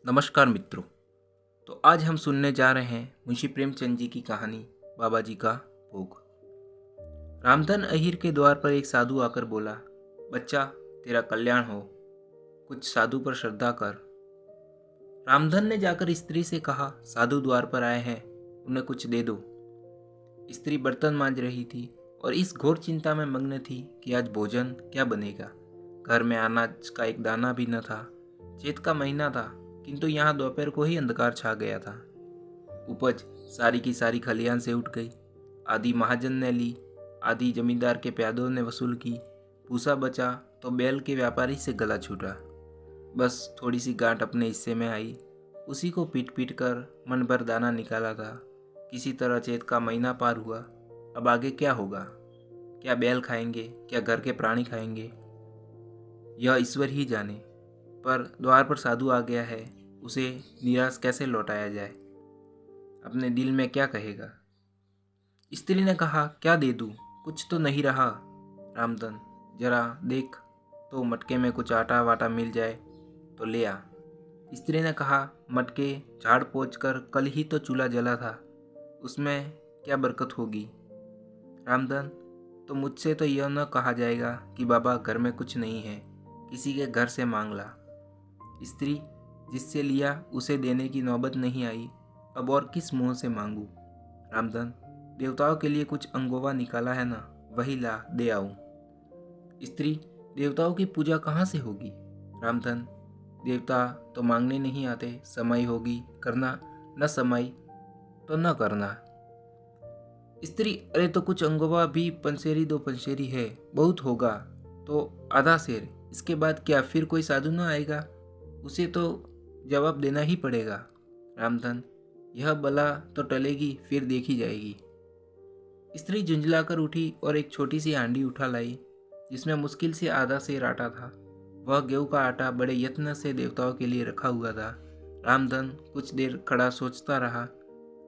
नमस्कार मित्रों। तो आज हम सुनने जा रहे हैं मुंशी प्रेमचंद जी की कहानी बाबा जी का भोग। रामधन अहीर के द्वार पर एक साधु आकर बोला, बच्चा तेरा कल्याण हो, कुछ साधु पर श्रद्धा कर। रामधन ने जाकर स्त्री से कहा, साधु द्वार पर आए हैं, उन्हें कुछ दे दो। स्त्री बर्तन मांज रही थी और इस घोर चिंता में मग्न थी कि आज भोजन क्या बनेगा। घर में अनाज का एक दाना भी न था। चैत का महीना था, किंतु यहाँ दोपहर को ही अंधकार छा गया था। उपज सारी की सारी खलिहान से उठ गई। आधी महाजन ने ली, आधी जमींदार के प्यादों ने वसूल की। भूसा बचा तो बैल के व्यापारी से गला छूटा। बस थोड़ी सी गांठ अपने हिस्से में आई, उसी को पीट पीट कर मन भर दाना निकाला था। किसी तरह चैत का महीना पार हुआ। अब आगे क्या होगा? क्या बैल खाएंगे, क्या घर के प्राणी खाएंगे, यह ईश्वर ही जाने। पर द्वार पर साधु आ गया है, उसे निराश कैसे लौटाया जाए? अपने दिल में क्या कहेगा? स्त्री ने कहा, क्या दे दूं, कुछ तो नहीं रहा। रामधन, जरा देख तो मटके में कुछ आटा वाटा मिल जाए तो ले आ। स्त्री ने कहा, मटके झाड़ पोंछ कर कल ही तो चूल्हा जला था, उसमें क्या बरकत होगी। रामधन, तो मुझसे तो यह न कहा जाएगा कि बाबा घर में कुछ नहीं है, किसी के घर से मांग ला। स्त्री, जिससे लिया उसे देने की नौबत नहीं आई, अब और किस मुंह से मांगू। रामधन, देवताओं के लिए कुछ अंगोवा निकाला है ना, वही ला दे आऊं। स्त्री, देवताओं की पूजा कहाँ से होगी। रामधन, देवता तो मांगने नहीं आते, समाई होगी करना, न समाई तो न करना। स्त्री, अरे तो कुछ अंगोवा भी पंसेरी दो पंसेरी है, बहुत होगा तो आधा शेर, इसके बाद क्या फिर कोई साधु न आएगा, उसे तो जवाब देना ही पड़ेगा। रामधन, यह बला तो टलेगी, फिर देखी जाएगी। स्त्री झुंझलाकर उठी और एक छोटी सी हांडी उठा लाई, जिसमें मुश्किल से आधा सेर आटा था। वह गेहूं का आटा बड़े यत्न से देवताओं के लिए रखा हुआ था। रामधन कुछ देर खड़ा सोचता रहा,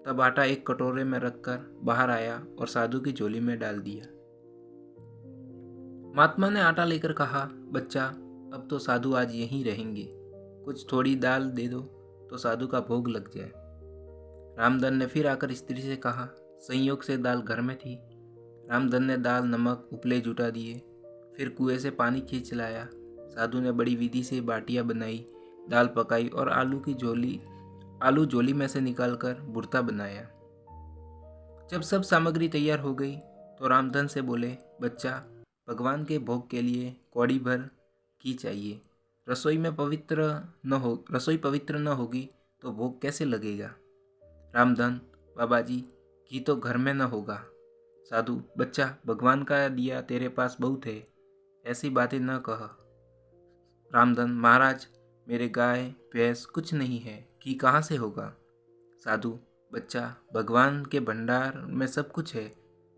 तब आटा एक कटोरे में रखकर बाहर आया और साधु की झोली में डाल दिया। महात्मा ने आटा लेकर कहा, बच्चा अब तो साधु आज यहीं रहेंगे, कुछ थोड़ी दाल दे दो तो साधु का भोग लग जाए। रामधन ने फिर आकर स्त्री से कहा, संयोग से दाल घर में थी। रामधन ने दाल नमक उपले जुटा दिए, फिर कुएं से पानी खींच लाया। साधु ने बड़ी विधि से बाटियां बनाई, दाल पकाई और आलू झोली में से निकालकर भुर्ता बनाया। जब सब सामग्री तैयार हो गई तो रामधन से बोले, बच्चा भगवान के भोग के लिए कौड़ी भर घी चाहिए। रसोई पवित्र न होगी तो भोग कैसे लगेगा। रामधन, बाबा जी घी तो घर में न होगा। साधु, बच्चा भगवान का दिया तेरे पास बहुत है, ऐसी बातें न कह। रामधन, महाराज मेरे गाय भैंस कुछ नहीं है, घी कहाँ से होगा। साधु, बच्चा भगवान के भंडार में सब कुछ है,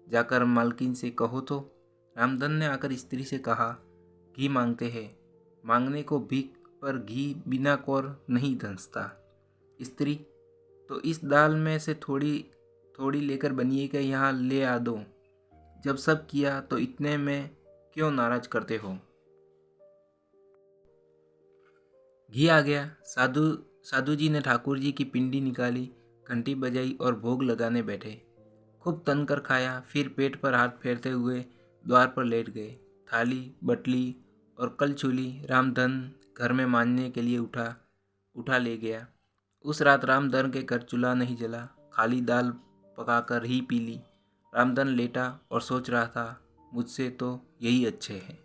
जाकर मालकिन से कहो तो। रामधन ने आकर स्त्री से कहा, घी मांगते हैं, मांगने को भीख पर घी बिना कौर नहीं धंसता। स्त्री, तो इस दाल में से थोड़ी थोड़ी लेकर बनिएगा यहाँ ले आ दो। जब सब किया तो इतने में क्यों नाराज करते हो। घी आ गया। साधु जी ने ठाकुर जी की पिंडी निकाली, घंटी बजाई और भोग लगाने बैठे। खूब तन कर खाया, फिर पेट पर हाथ फेरते हुए द्वार पर लेट गए। थाली बटली और कलछुली रामधन घर में मांजने के लिए उठा ले गया। उस रात रामधन के घर चूल्हा नहीं जला, खाली दाल पकाकर ही पी ली। रामधन लेटा और सोच रहा था, मुझसे तो यही अच्छे हैं।